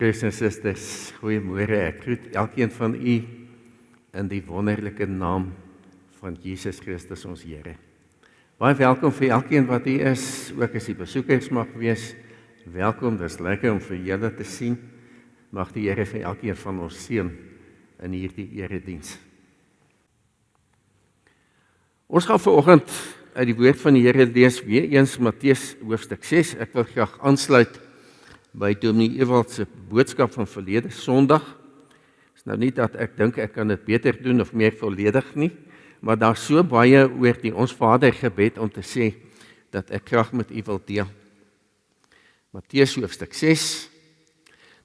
Broers en susters, goeiemôre. Ek groet elkeen van u in die wonderlike naam van Jesus Christus ons Here. Baie welkom vir elkeen wat hier is, ook as die besoekers mag wees. Welkom, dis lekker om vir julle te sien. Mag die Here vir elkeen van ons seën in hierdie erediens. Ons gaan vanoggend uit die woord van die Here lees weer eens Matteus hoofstuk 6. Ek wil graag aansluit by Dominee Ewald se boodskap van verlede Sondag. Is nou nie dat ek dink ek kan dit beter doen of meer volledig nie, maar daar's so baie oor die Ons Vader gebed om te sê dat ek graag met u wil deel. Matteus hoofstuk 6.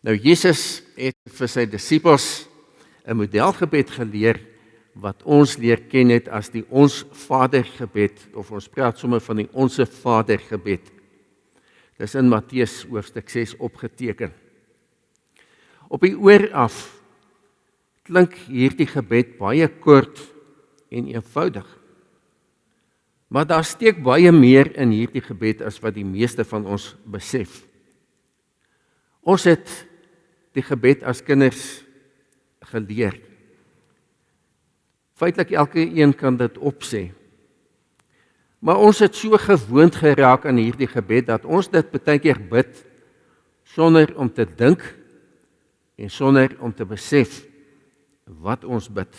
Nou Jesus het vir sy disippels 'n modelgebed geleer wat ons leer ken het as die Ons Vader gebed, of ons praat sommer van die Onse Vader gebed. Dis in Matteus hoofstuk 6 opgeteken. Op die oor af klink hierdie gebed baie kort en eenvoudig. Maar daar steek baie meer in hierdie gebed as wat die meeste van ons besef. Ons het die gebed as kinders geleer. Feitelik elke een kan dit opsê. Maar ons het so gewoond geraak aan hierdie gebed dat ons dit baie keer bid sonder om te dink en sonder om te besef wat ons bid.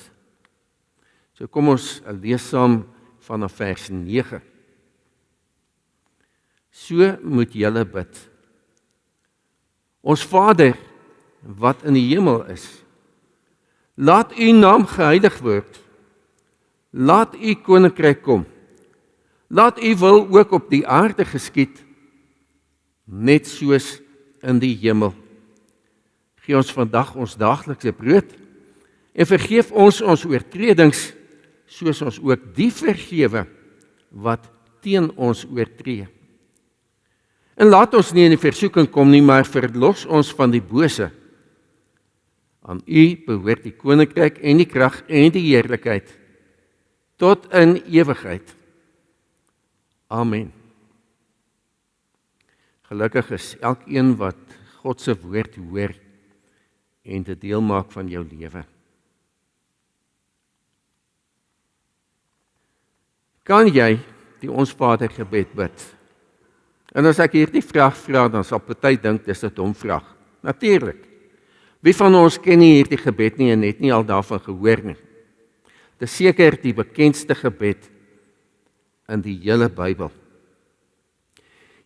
So kom ons lees saam vanaf vers 9. So moet julle bid. Ons Vader wat in die hemel is, laat u naam geheilig word. Laat u koninkryk kom. Laat u wil ook op die aarde geskied, net soos in die hemel. Gee ons vandag ons daaglikse brood en vergeef ons oortredings, soos ons ook die vergewe wat teen ons oortree. En laat ons nie in die versoeking kom nie, maar verlos ons van die bose. Aan u behoort die koninkryk en die krag en die heerlikheid tot in ewigheid. Amen. Gelukkig is elkeen wat God se woord hoor en dit deel maak van jou lewe. Kan jy die Ons Vader gebed bid? En as ek hierdie vraag vra, dan sal party dink dis 'n dom vraag. Natuurlik. Wie van ons ken nie hierdie gebed nie en het nie al daarvan gehoor nie? Dis seker die bekendste gebed in die hele Bybel.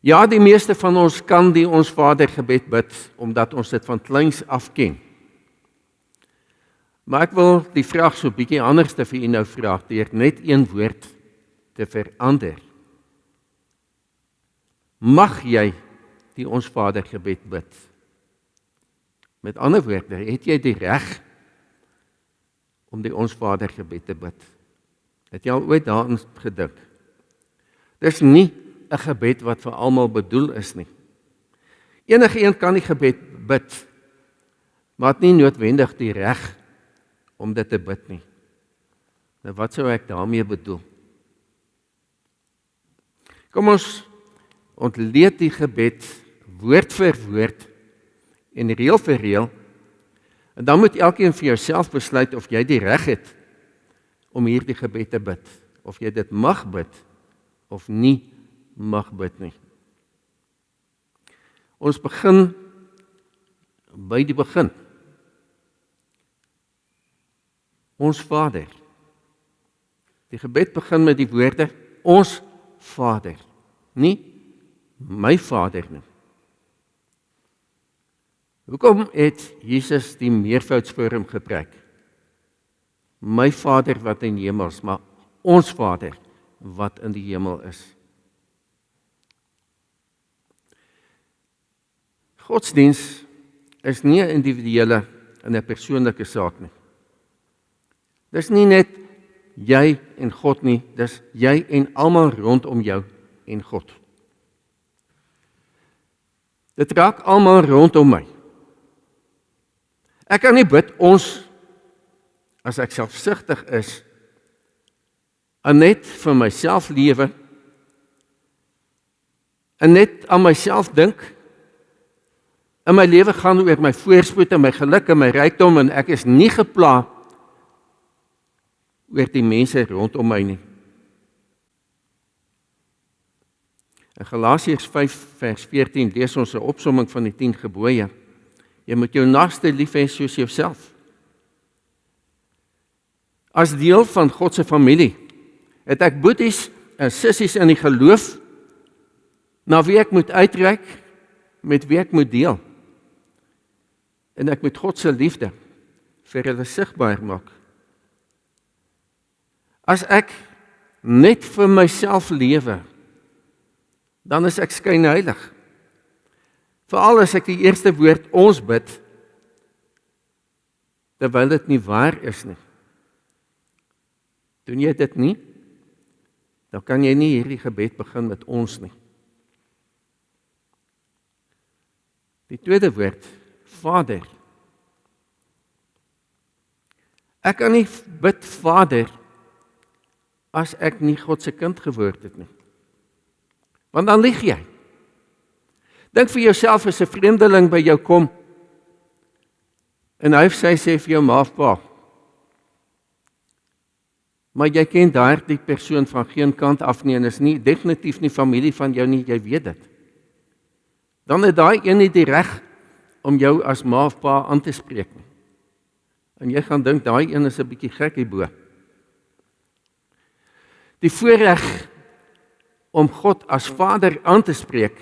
Ja, die meeste van ons kan die Ons Vader gebed bid, omdat ons dit van kleins af ken. Maar ek wil die vraag so 'n bietjie anders te vir u nou vra, deur net een woord te verander. Mag jy die Ons Vader gebed bid? Met ander woorde, het jy die reg om die Ons Vader gebed te bid? Het jy al ooit daaraan gedink? Dis nie 'n gebed wat vir almal bedoel is nie. Enige een kan die gebed bid, maar het nie noodwendig die reg om dit te bid nie. Nou wat sou ek daarmee bedoel? Kom ons ontleed die gebed woord vir woord en reël vir reël, en dan moet elkeen vir jouself besluit of jy die reg het om hierdie gebed te bid, of jy dit mag bid of nie mag bid nie. Ons begin by die begin. Ons Vader. Die gebed begin met die woorde Ons Vader, nie my Vader nie. Hoekom het Jesus die meervoudsvorm gebruik? My Vader wat in die hemel is, maar ons Vader wat in die hemel is. Godsdiens is nie 'n individuele en 'n persoonlike saak nie. Dis nie net jy en God nie, dis jy en almal rondom jou en God. Dit raak almal rondom my. Ek kan nie bid ons, as ek selfsugtig is, en net vir myself lewe, en net aan myself dink, In my lewe gaan oor my voorspoed en my geluk en my rykdom en ek is nie gepla oor die mense rondom my nie. In Galasiërs 5 vers 14 lees ons 'n opsomming van die 10 gebooie. Jy moet jou naaste lief hê soos jouself. As deel van God se familie het ek boeties en sissies in die geloof na wie ek moet uitreik, met wie ek moet deel. En ek moet God se liefde vir hulle sigbaar maak. As ek net vir myself lewe, dan is ek skynheilig. Veral as ek die eerste woord ons bid, terwyl dit nie waar is nie. Doen jy dit nie, dan kan jy nie hierdie gebed begin met ons nie. Die tweede woord, Vader. Ek kan nie bid Vader as ek nie God se kind geword het nie. Want dan lieg jy. Dink vir jouself as 'n vreemdeling by jou kom en hy of sy sê vir jou ma of pa, maar jy ken daardie persoon van geen kant af nie en is nie definitief nie familie van jou nie, jy weet dit. Dan het daai een nie die reg om jou as ma of pa aan te spreek nie. En jy gaan dink daai een is 'n bietjie gek hierbo. Die voorreg om God as Vader aan te spreek,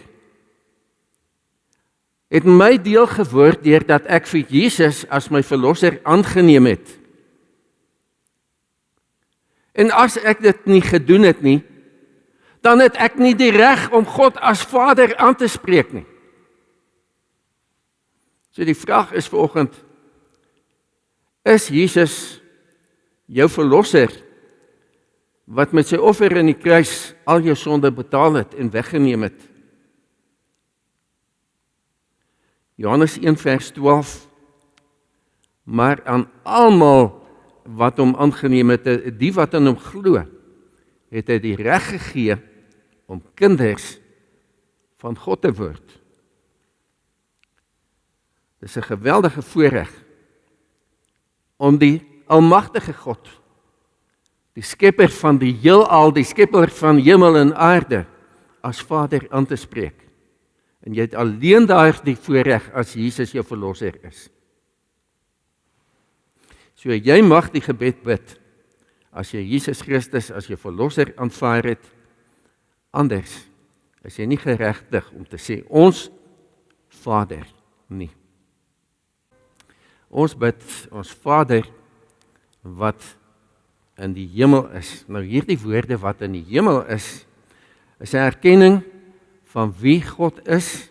het my deel geword deurdat ek vir Jesus as my verlosser aangeneem het. En as ek dit nie gedoen het nie, dan het ek nie die reg om God as Vader aan te spreek nie. So die vraag is vanoggend, is Jesus jou verlosser, wat met sy offer in die kruis al jou sonde betaal het en weggeneem het? Johannes 1 vers 12, maar aan almal wat hom aangeneem het, die wat aan hom glo, het hy die reg gegee om kinders van God te word. Dis 'n geweldige voorreg om die almagtige God, die skepper van die heelal, die skepper van hemel en aarde, as Vader aan te spreek. En jy het alleen daardie voorreg as Jesus jou verlosser is. So jy mag die gebed bid, as jy Jesus Christus as jou verlosser aanvaar het, anders is jy nie geregtig om te sê, ons Vader nie. Ons bid, ons Vader, wat in die hemel is. Nou hierdie woorde wat in die hemel is 'n erkenning van wie God is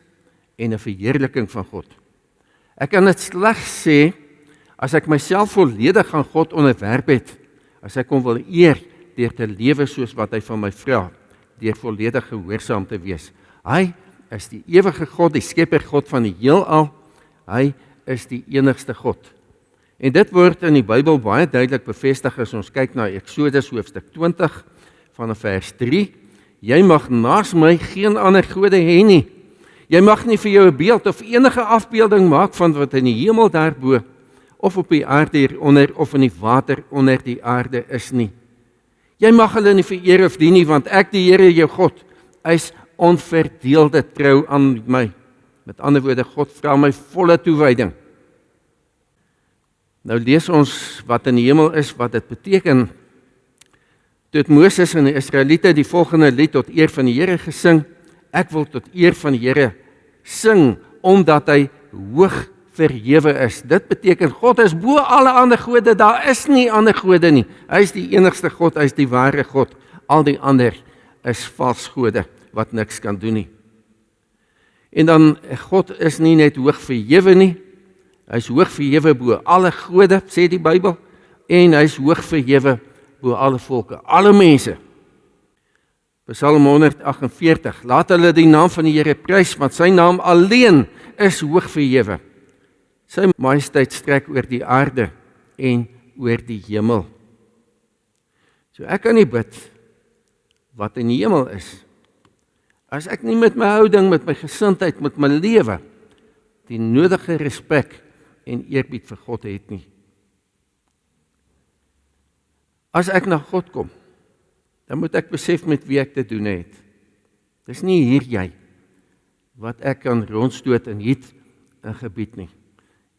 en 'n verheerliking van God. Ek kan dit slegs sê as ek myself volledig aan God onderwerp het, as ek hom wil eer deur te lewe soos wat hy van my vra, deur volledig gehoorsaam te wees. Hy is die ewige God, die skepper God van die heelal. Hy is die enigste God. En dit word in die Bybel baie duidelik bevestig as ons kyk na Eksodus hoofstuk 20 vanaf vers 3. Jy mag naas my geen ander gode hê nie. Jy mag nie vir jou 'n beeld of enige afbeelding maak van wat in die hemel daarbo of op die aarde hieronder of in die water onder die aarde is nie. Jy mag hulle nie vereer of dien nie, want ek die Here jou God is onverdeelde trou aan my. Met ander woorde, God vra my volle toewyding. Nou lees ons wat in die hemel is, wat dit beteken. Toe het Moses en die Israeliete die volgende lied tot eer van die Here gesing. Ek wil tot eer van die Here sing, omdat hy hoog verhewe is. Dit beteken, God is bo alle ander gode, daar is nie ander gode nie. Hy is die enigste God, hy is die ware God. Al die ander is vals gode, wat niks kan doen nie. En dan, God is nie net hoog verhewe nie, hy is hoog verhewe bo alle gode, sê die Bybel, en hy is hoog verhewe bo alle volke, alle mense. Psalm 148, laat hulle die naam van die Here prys, want sy naam alleen is hoog verhewe. Sy majesteit strek oor die aarde en oor die hemel. So ek kan nie bid wat in die hemel is, as ek nie met my houding, met my gesindheid, met my lewe die nodige respek en eerbied vir God het nie. As ek na God kom, dan moet ek besef met wie ek te doen het. Dis nie hier jy, wat ek kan rondstoot in hiet en gebied nie.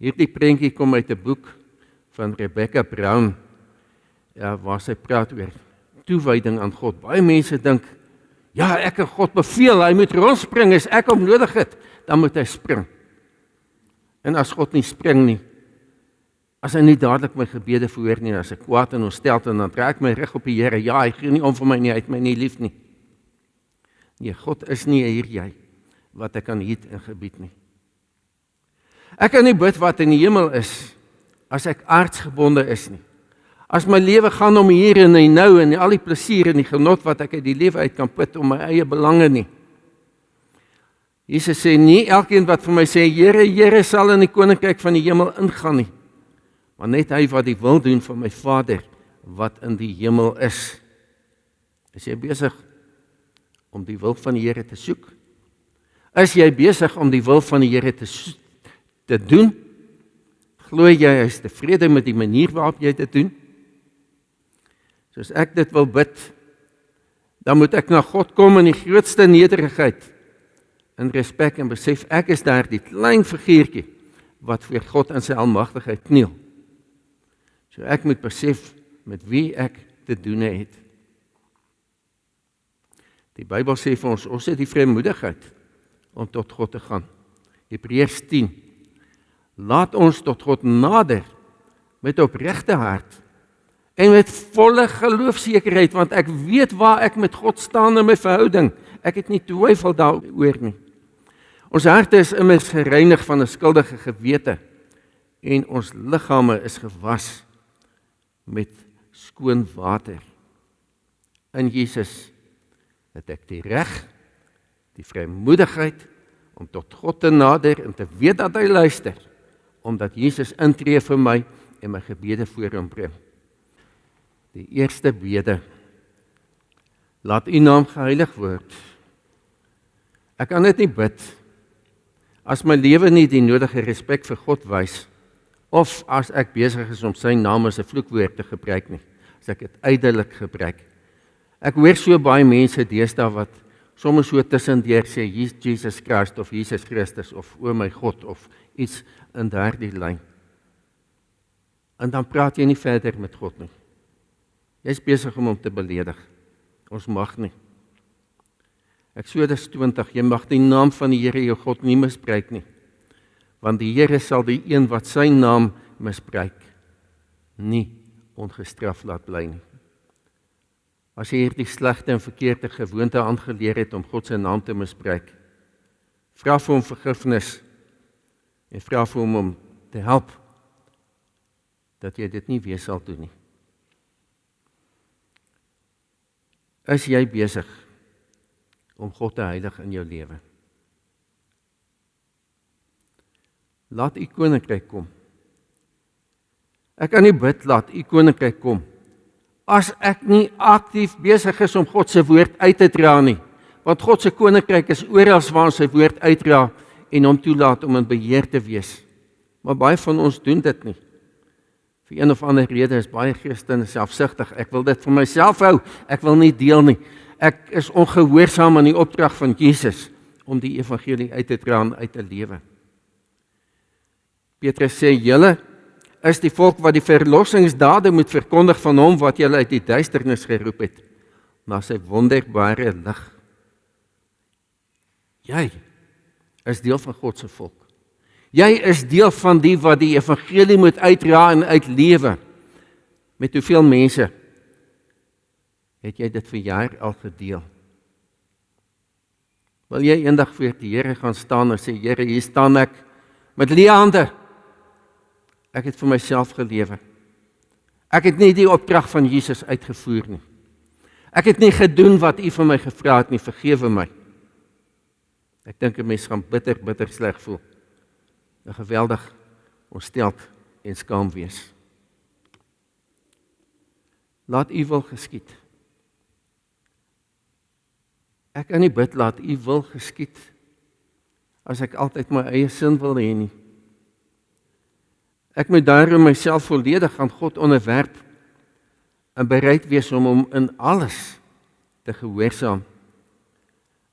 Hierdie prentjie kom uit 'n boek van Rebecca Brown, waar sy praat oor toewyding aan God. Baie mense dink, ja, ek kan God beveel, hy moet rondspring, as ek hom nodig het, dan moet hy spring. En as God nie spring nie, as hy nie dadelik my gebede verhoor nie, as ek kwaad en ontstel en dan draai ek my rug op die Here, ja, hy gee nie om vir my nie, hy het my nie lief nie. Nee, God is nie hier jy, wat ek kan hiet en gebied nie. Ek kan nie bid wat in die hemel is, as ek aardsgebonde is nie. As my lewe gaan om hier en die nou en al die plesier en die genot wat ek uit die lewe uit kan put om my eie belange nie. Jesus sê nie elkeen wat vir my sê, Here, Here sal in die koninkryk van die hemel ingaan nie, maar net hy wat die wil doen van my Vader wat in die hemel is. Is jy besig om die wil van die Here te soek? Is jy besig om die wil van die Here te doen? Glo jy hy is tevrede met die manier waarop jy dit doen? Soos ek dit wil bid, dan moet ek na God kom in die grootste nederigheid, in respek en besef, ek is daar die klein figuurtjie, wat vir God in sy almagtigheid kniel. So ek moet besef, met wie ek te doen het. Die Bybel sê vir ons het die vrymoedigheid, om tot God te gaan. Hebreërs 10, laat ons tot God nader, met opregte hart, en met volle geloofsekerheid, want ek weet waar ek met God staan in my verhouding. Ek het nie twyfel daaroor nie. Ons harte is immers gereinig van 'n skuldige gewete, en ons liggame is gewas met skoon water. In Jesus het ek die reg, die vrymoedigheid, om tot God te nader en te weet dat hy luister, omdat Jesus intree vir my en my gebede voor hom bring. Die eerste bede, laat u naam geheilig word. Ek kan dit nie bid, as my lewe nie die nodige respek vir God wys, of as ek besig is om sy naam as 'n vloekwoord te gebruik nie, as ek dit ydelik gebruik. Ek hoor so baie mense deesdae wat soms so tussendeur sê, Jesus Christ of Jesus Christus of o my God of iets in daardie lyn. En dan praat jy nie verder met God nie. Jy is besig om hom te beledig. Ons mag nie. Eksodus 20, jy mag die naam van die Here jou God nie misbruik nie. Want die Here sal die een wat sy naam misbruik, nie ongestraf laat bly nie. As jy hierdie slegte en verkeerde gewoonte aangeleer het om God se naam te misbruik, vra vir hom vergifnis en vra vir hom om te help dat jy dit nie weer sal doen nie. Is jy besig om God te heilig in jou lewe? Laat u koninkryk kom. Ek kan nie bid, laat u koninkryk kom, as ek nie aktief besig is om God se woord uit te dra nie. Want God se koninkryk is oral waar ons sy woord uitdra en hom toelaat om in beheer te wees. Maar baie van ons doen dit nie. Vir een of ander rede is baie Christene selfsugtig. Ek wil dit vir myself hou, ek wil nie deel nie. Ek is ongehoorsaam aan die opdrag van Jesus om die evangelie uit te dra en uit te lewe. Petrus sê, julle is die volk wat die verlossingsdade moet verkondig van hom wat julle uit die duisternis geroep het, na sy wonderbare lig. Jy is deel van God se volk. Jy is deel van die wat die evangelie moet uitdra en uitlewe. Met hoeveel mense het jy dit vir jaar al gedeel? Wil jy eendag voor die Here gaan staan en sê, Here, hier staan ek met leë hande. Ek het vir myself gelewe. Ek het nie die opdrag van Jesus uitgevoer nie. Ek het nie gedoen wat u van my gevra het nie, vergewe my. Ek dink 'n mens gaan bitter sleg voel. 'n geweldig ontsteld en skaam wees. Laat u wil geskied. Ek kan nie bid, laat u wil geskied, as ek altyd my eie sin wil hê nie. Ek moet daarom myself volledig aan God onderwerp en bereid wees om hom in alles te gehoorsaam.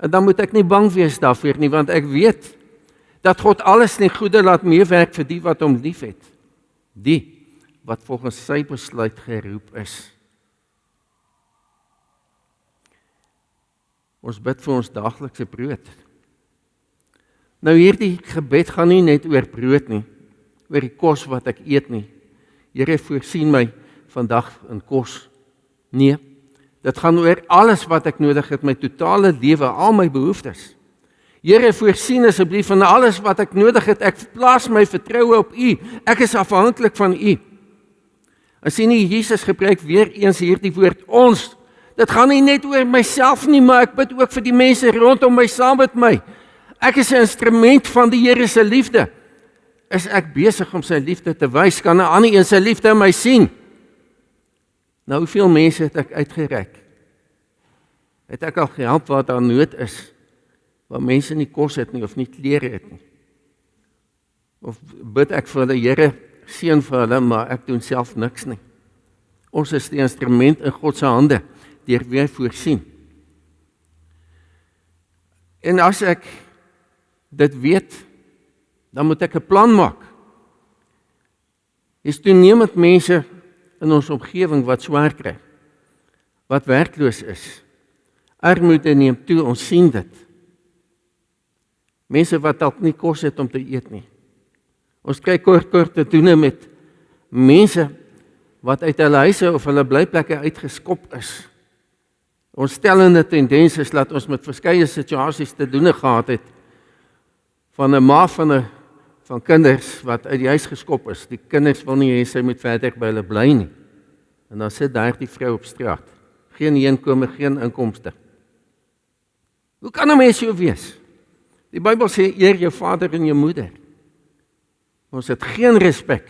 En dan moet ek nie bang wees daarvoor nie, want ek weet dat God alles ten goeie laat meewerk vir die wat hom liefhet, die wat volgens sy besluit geroep is. Ons bid vir ons daaglikse brood. Nou hierdie gebed gaan nie net oor brood nie, oor die kos wat ek eet nie. Here, voorsien my vandag in kos. Nee, dit gaan oor alles wat ek nodig het, my totale lewe, al my behoeftes. Here, voorsien asseblief van alles wat ek nodig het. Ek plaas my vertroue op U. Ek is afhanklik van U. En sien nie, Jesus gebruik weer eens hierdie woord ons. Dit gaan nie net oor myself nie, maar ek bid ook vir die mense rondom my, saam met my. Ek is 'n instrument van die Here se liefde. Is ek besig om sy liefde te wys? Kan 'n ander een sy liefde in my sien? Nou, hoeveel mense het ek uitgereik? Het ek al gehelp waar daar nood is, waar mense nie kos het nie, of nie klere het nie? Of bid ek vir die Here, seën vir hulle, maar ek doen self niks nie? Ons is die instrument in God se hande, deur wie hy voorsien. En as ek dit weet, dan moet ek 'n plan maak. Is toenemend mense in ons omgewing wat swaar kry, wat werkloos is. Armoede neem toe, ons sien dit. Mense wat dalk nie kos het om te eet nie. Ons kry kort te doen met mense wat uit hulle huise of hulle blyplekke uitgeskop is. Ons stellende tendens is dat ons met verskeie situasies te doen gehad het, van 'n ma van kinders wat uit die huis geskop is. Die kinders wil nie hê sy moet verder by hulle bly nie. En dan sit daar die vrou op straat. Geen inkomste, geen inkomste. Hoe kan 'n mens so wees? Die Bybel sê, eer jou vader en jou moeder. Ons het geen respek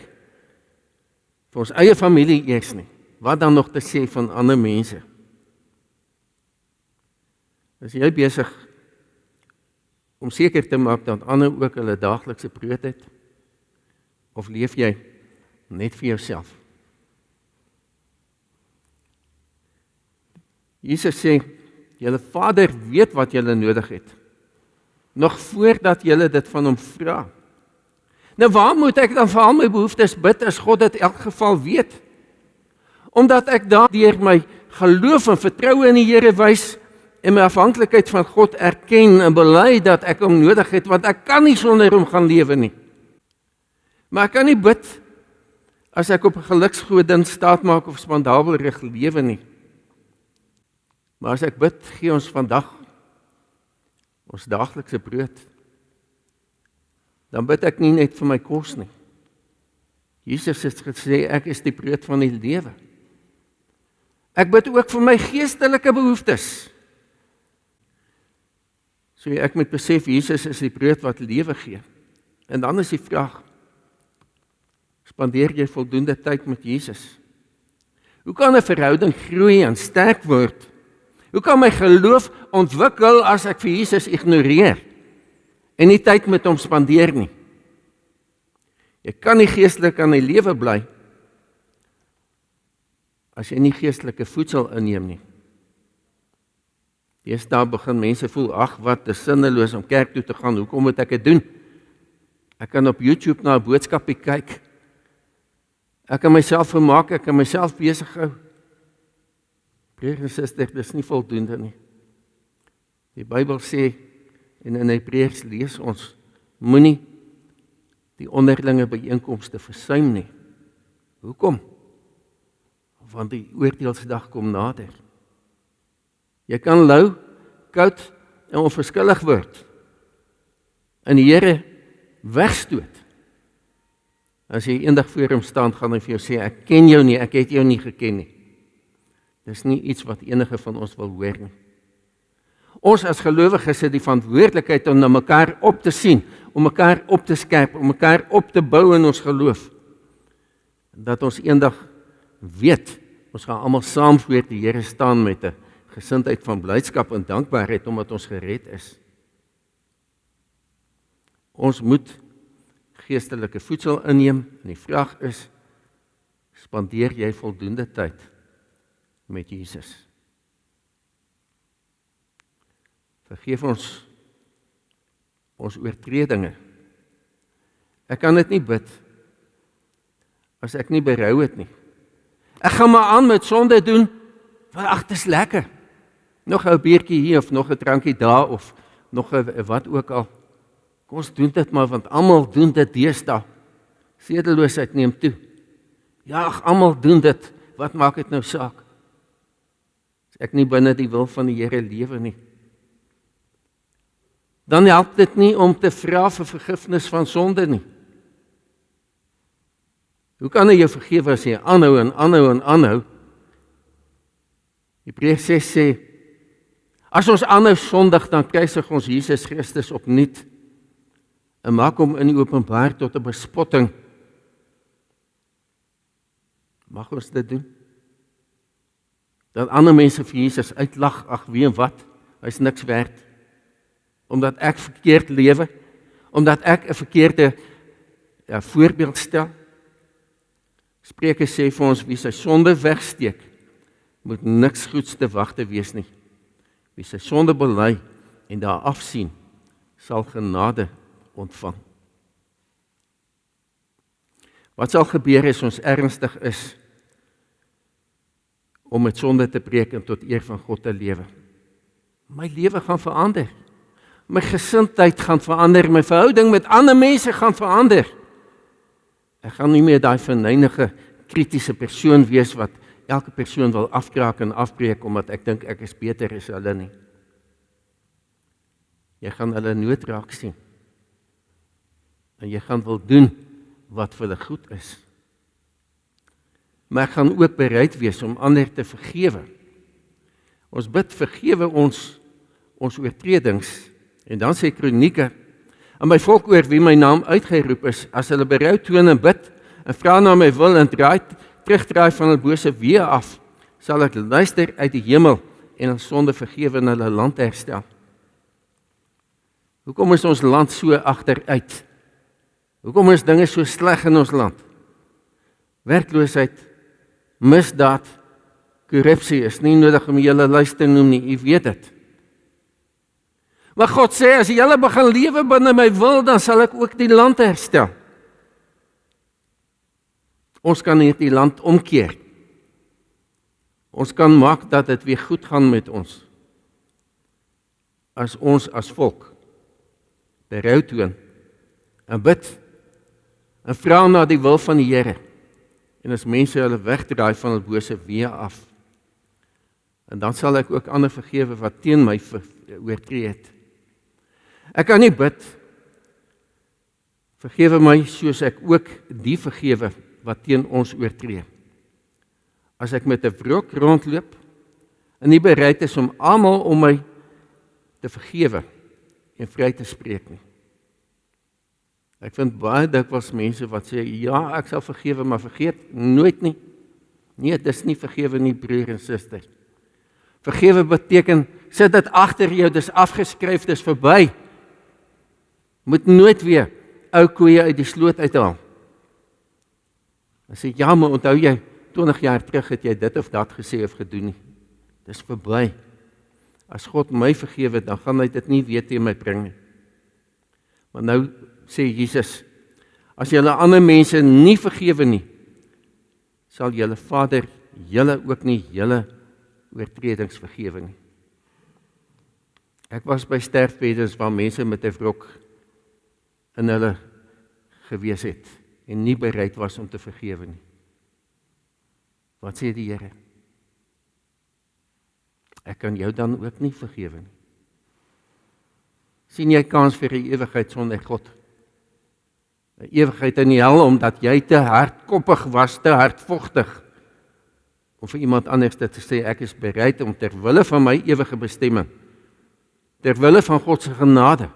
vir ons eie familie eers nie. Wat dan nog te sê van ander mense? Is jy besig om seker te maak dat ander ook hulle daaglikse brood het? Of leef jy net vir jouself? Jesus sê, julle Vader weet wat julle nodig het, nog voordat julle dit van hom vra. Nou waar moet ek dan vir al my behoeftes bid as God dit in elk geval weet? Omdat ek daardeur my geloof en vertroue in die Here wys en my afhanklikheid van God erken en bely dat ek hom nodig het, want ek kan nie sonder hom gaan lewe nie. Maar ek kan nie bid as ek op 'n geluksgodin staat maak of spandabelrig lewe nie. Maar as ek bid, gee ons vandag ons daaglikse brood, dan bid ek nie net vir my kos nie. Jesus het gesê, ek is die brood van die lewe. Ek bid ook vir my geestelike behoeftes. So ek moet besef, Jesus is die brood wat lewe gee. En dan is die vraag, spandeer jy voldoende tyd met Jesus? Hoe kan 'n verhouding groei en sterk word? Hoe kan my geloof ontwikkel as ek vir Jesus ignoreer en nie tyd met hom spandeer nie? Jy kan nie geestelik aan die lewe bly as jy nie geestelike voedsel inneem nie. Deesdae begin mense voel, ag wat, dis sinneloos om kerk toe te gaan, hoekom moet ek dit doen? Ek kan op YouTube na 'n boodskapie kyk. Ek kan myself vermaak, ek kan myself besig hou. Broer en suster, dis nie voldoende nie. Die Bybel sê, en in Hebreërs lees ons, moenie die onderlinge byeenkomste versuim nie. Hoekom? Want die oordeelsdag kom nader. Jy kan lou, koud en onverskillig word en die Here wegstoot. As jy eendag voor hom staan, gaan hy vir jou sê, ek ken jou nie, ek het jou nie geken nie. Dis nie iets wat enige van ons wil hoor nie. Ons as gelowiges het die verantwoordelikheid om na mekaar op te sien, om mekaar op te skerp, om mekaar op te bou in ons geloof. Dat ons eendag weet, ons gaan almal saam voor die Here staan met 'n gesindheid van blydskap en dankbaarheid omdat ons gered is. Ons moet geestelike voedsel inneem en die vraag is, spandeer jy voldoende tyd met Jesus? Vergeef ons oortredinge. Ek kan dit nie bid as ek nie berou het nie. Ek gaan maar aan met sonde doen, want ag, dit is lekker. Nog 'n biertjie hier of nog 'n drankie daar of nog 'n wat ook al. Kom ons doen dit maar, want almal doen dit deesdae. Sedeloosheid neem toe. Ja, almal doen dit. Wat maak dit nou saak? As ek nie binne die wil van die Here lewe nie. Dan help dit nie om te vra vir vergifnis van sonde nie. Hoe kan jy jou vergewe as jy aanhou en aanhou en aanhou? Hebreërs 6 sê, as ons aanhou sondig, dan kruisig ons Jesus Christus opnuut en maak hom in die openbaar tot 'n bespotting. Mag ons dit doen? Dat ander mense vir Jesus uitlag, ag wie en wat, hy's niks werd. Omdat ek verkeerd lewe, omdat ek 'n verkeerde voorbeeld stel. Spreuke sê vir ons, wie sy sonde wegsteek, moet niks goeds te wagte wees nie. Wie sy sonde bely en daar afsien, sal genade ontvang. Wat sal gebeur as ons ernstig is om met sonde te breek en tot eer van God te lewe? My lewe gaan verander. My gesindheid gaan verander, my verhouding met ander mense gaan verander. Ek gaan nie meer daai verneinige, kritiese persoon wees wat elke persoon wil afkraak en afbreek omdat ek dink ek is beter as hulle nie. Jy gaan hulle nood raak sien. En jy gaan wil doen wat vir hulle goed is. Maar ek gaan ook bereid wees om ander te vergewe. Ons bid, vergewe ons oortredings. En dan sê Kronieke, en my volk oor wie my naam uitgeroep is, as hulle berou toon en bid, en vra na my wil en terugdraai van hulle bose weë af, sal ek luister uit die hemel en hulle sonde vergewe en hulle land herstel. Hoekom is ons land so agteruit? Hoekom is dinge so sleg in ons land? Werkloosheid, misdaad, korrupsie is nie nodig om julle lys te noem nie, u weet dit. Maar God sê, as julle begin lewe binne my wil, dan sal ek ook die land herstel. Ons kan hierdie land omkeer. Ons kan maak dat dit weer goed gaan met ons. As ons as volk berou toon en bid en vra na die wil van die Here. En as mense hulle wegdraai van hul bose weë af. En dan sal ek ook ander vergewe wat teen my oortree het. Ek kan nie bid, vergewe my soos ek ook die vergewe wat teen ons oortree. As ek met 'n wrok rondloop en nie bereid is om almal om my te vergewe en vry te spreek nie. Ek vind baie dikwels mense wat sê, ja, ek sal vergewe, maar vergeet nooit nie. Nee, dis nie vergewe nie, broer en suster. Vergewe beteken, sit dit agter jou, dis afgeskryf, dis verby. Moet nooit weer ou koeie uit die sloot uithaal. En sê, ja, maar onthou jy, 20 jaar terug het jy dit of dat gesê of gedoen nie. Dis verby. As God my vergewe, dan gaan hy dit nie weer teen my bring nie. Maar nou sê Jesus, as julle ander mense nie vergewe nie, sal julle Vader julle ook nie julle oortredings vergewe nie. Ek was by sterfbeddens waar mense met 'n wrok in hulle gewees het en nie bereid was om te vergewe nie. Wat sê die Here? Ek kan jou dan ook nie vergewe nie. Sien jy kans vir 'n ewigheid sonder God? 'n Ewigheid in die hel omdat jy te hardkoppig was, te hardvogtig. Om vir iemand anders te sê, ek is bereid om ter wille van my ewige bestemming, ter wille van God se genade,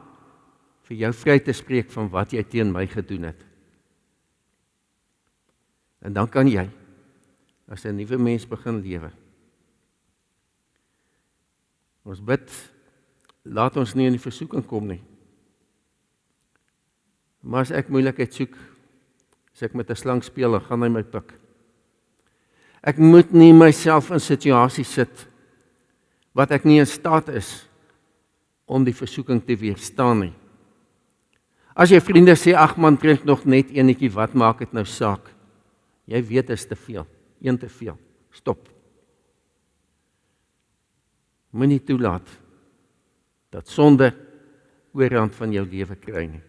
vir jou vry te spreek van wat jy teen my gedoen het. En dan kan jy, as 'n nuwe mens begin lewe. Ons bid, laat ons nie in die versoeking kom nie. Maar as ek moeilikheid soek, as ek met 'n slang speel, dan gaan hy my pik. Ek moet nie myself in situasies sit wat ek nie in staat is om die versoeking te weerstaan nie. As jy vriende sê, ag man, drink nog net enetjie, wat maak dit nou saak? Jy weet is te veel, een te veel. Stop. Moenie toelaat dat sonde oorhand van jou lewe kry nie.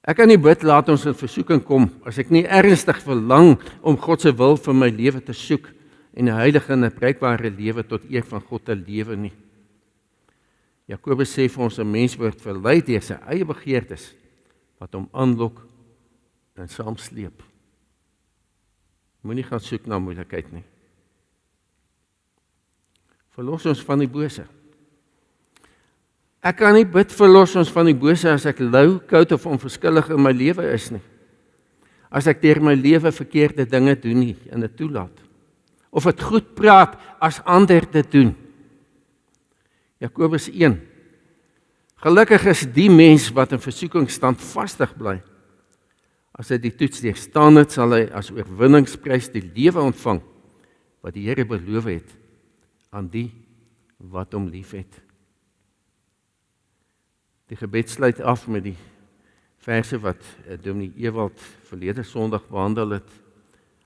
Ek kan nie bid laat ons in versoeking kom as ek nie ernstig verlang om God se wil vir my lewe te soek en 'n heilige en 'n bruikbare lewe tot eer van God te lewe nie. Jakobus sê vir ons 'n mens word verlei deur sy eie begeertes wat hom aanlok en saamsleep. Moenie gaan soek na moeilikheid nie. Verlos ons van die bose. Ek kan nie bid verlos ons van die bose as ek lou, koud of onverskillig in my lewe is nie. As ek deur my lewe verkeerde dinge doen nie en dit toelaat. Of dit goed praat as ander dit doen. Jakobus 1. Gelukkig is die mens wat in versoeking standvastig bly. As hy die toets deurstaan het, sal hy as oorwinningsprys die lewe ontvang wat die Here beloof het aan die wat hom liefhet. Die gebed sluit af met die verse wat Dominee Ewald verlede Sondag behandel het.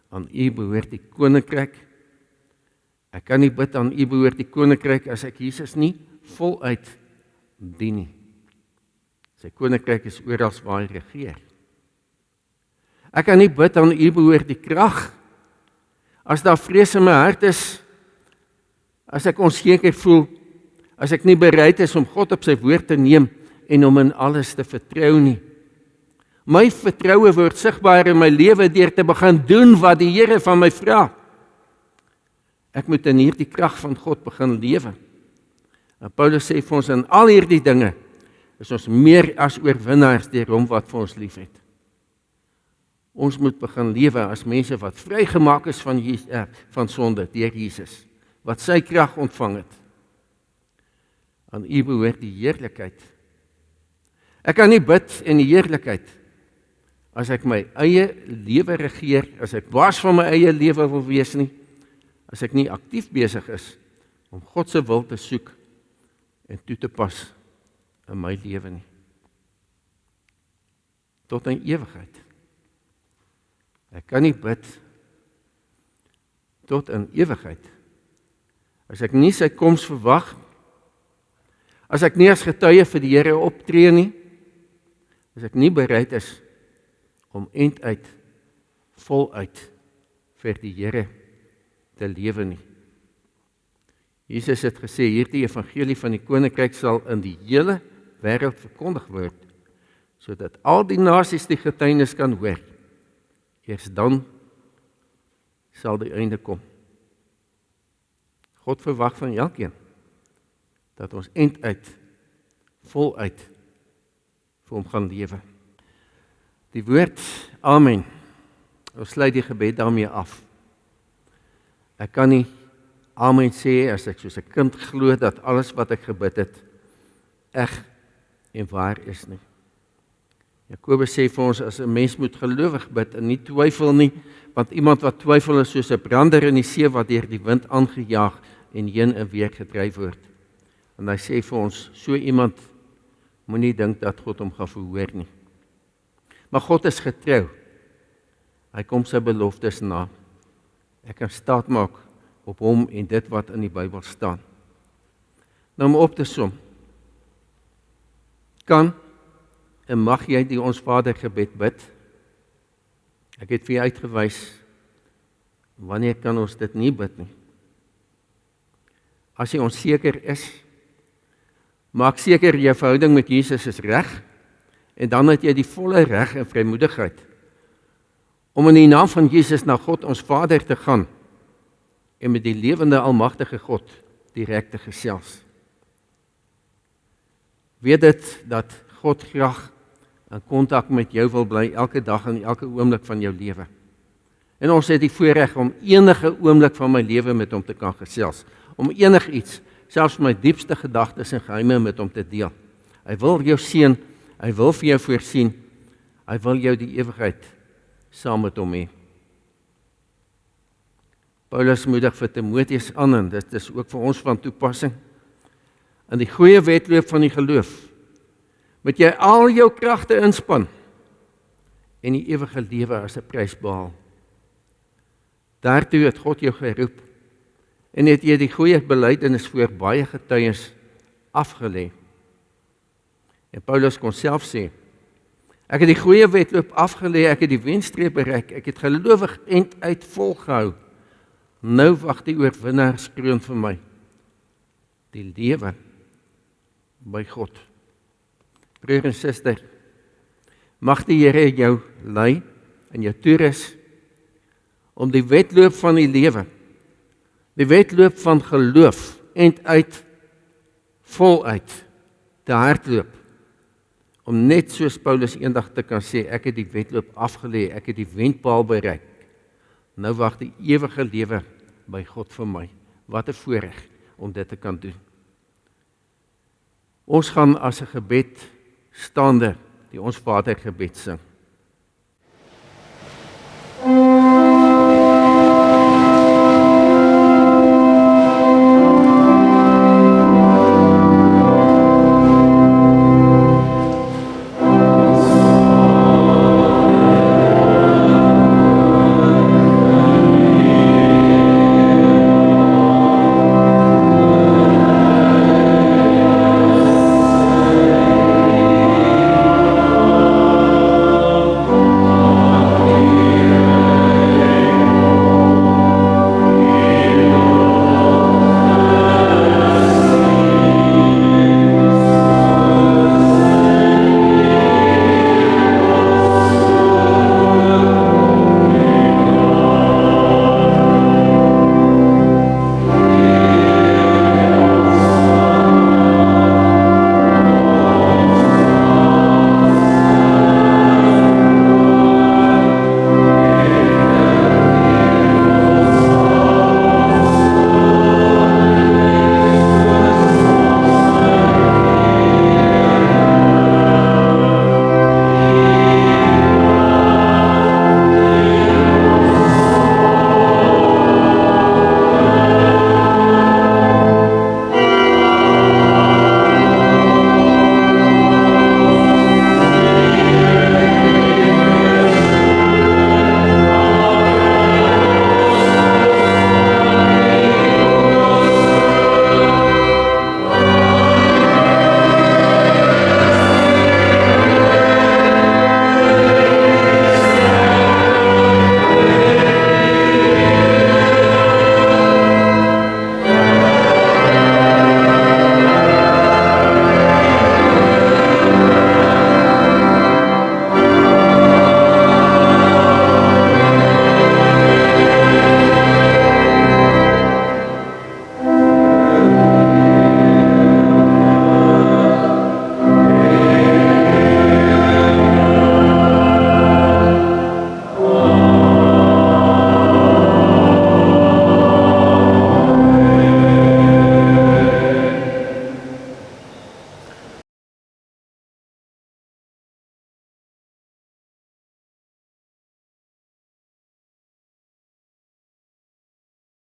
Aan U behoort die koninkryk. Ek kan nie bid aan U behoort die koninkryk as ek Jesus nie voluit dien nie. Sy koninkryk is oral waar hy regeer. Ek kan nie bid aan U behoort die krag as daar vrees in my hart is, as ek onseker voel, as ek nie bereid is om God op sy woord te neem en om in alles te vertrou nie. My vertroue word sigbaar in my lewe deur te begin doen wat die Here van my vra. Ek moet in hierdie krag van God begin lewe. En Paulus sê vir ons in al hierdie dinge is ons meer as oorwinnaars deur hom wat vir ons liefhet. Ons moet begin lewe as mense wat vrygemaak is van sonde deur Jesus, wat sy krag ontvang het. Aan U behoort die heerlikheid. Ek kan nie bid in die heerlikheid as ek my eie lewe regeer, as ek baas van my eie lewe wil wees nie, as ek nie aktief besig is om God se wil te soek en toe te pas in my lewe nie. Tot in ewigheid. Ek kan nie bid tot in ewigheid as ek nie sy koms verwag, as ek nie as getuie vir die Here optree nie, as ek nie bereid is om einduit, voluit vir die Here te lewe nie. Jesus het gesê, hierdie evangelie van die koninkryk sal in die hele wêreld verkondig word, sodat al die nasies die getuienis kan hoor. Eers dan sal die einde kom. God verwag van elkeen dat ons einduit, voluit vir hom gaan lewe. Die woord Amen. Ons sluit die gebed daarmee af. Ek kan nie Amen sê as ek soos 'n kind glo dat alles wat ek gebid het eg en waar is nie. Jakobus sê vir ons as 'n mens moet gelowig bid en nie twyfel nie, want iemand wat twyfel is soos 'n brander in die see wat deur die wind aangejaag en heen en weer gedryf word. En hy sê vir ons, so iemand moenie dink dat God hom gaan verhoor nie. Maar God is getrou. Hy kom sy beloftes na. Ek kan staat maak op hom en dit wat in die Bybel staan. Nou om op te som. Kan en mag jy die Ons Vader gebed bid? Ek het vir jou uitgewys, wanneer kan ons dit nie bid nie? As jy onseker is, maak seker jou verhouding met Jesus is reg, en dan het jy die volle reg en vrymoedigheid om in die naam van Jesus na God ons Vader te gaan en met die lewende almagtige God direk te gesels. Weet dit dat God graag in kontak met jou wil bly elke dag en elke oomblik van jou lewe. En ons het die voorreg om enige oomblik van my lewe met hom te kan gesels, om enigiets, selfs my diepste gedagtes en geheime met hom te deel. Hy wil jou seën Hy wil vir jou voorsien. Hy wil jou die ewigheid saam met hom hê. Paulus moedig vir Timoteus aan, en dit is ook vir ons van toepassing. In die goeie wedloop van die geloof moet jy al jou kragte inspann en die ewige lewe as 'n prys behaal. Daartoe het God jou geroep en het jy die goeie belydenis voor baie getuies afgelê. En Paulus kon self sê, ek het die goeie wedloop afgelê, ek het die wenstreep bereik, ek het gelowig enduit volgehou. Nou wag die oorwinnaarskroon vir my, die lewe by God. Broer en suster, mag die Here jou lei en jou toerus om die wedloop van die lewe, die wedloop van geloof enduit, voluit te hardloop, om net soos Paulus eendag te kan sê, ek het die wedloop afgelê, ek het die wenpaal bereik. Nou wag die ewige lewe by God vir my. Wat 'n voorreg om dit te kan doen. Ons gaan as 'n gebed staande die Ons Vader gebed sing.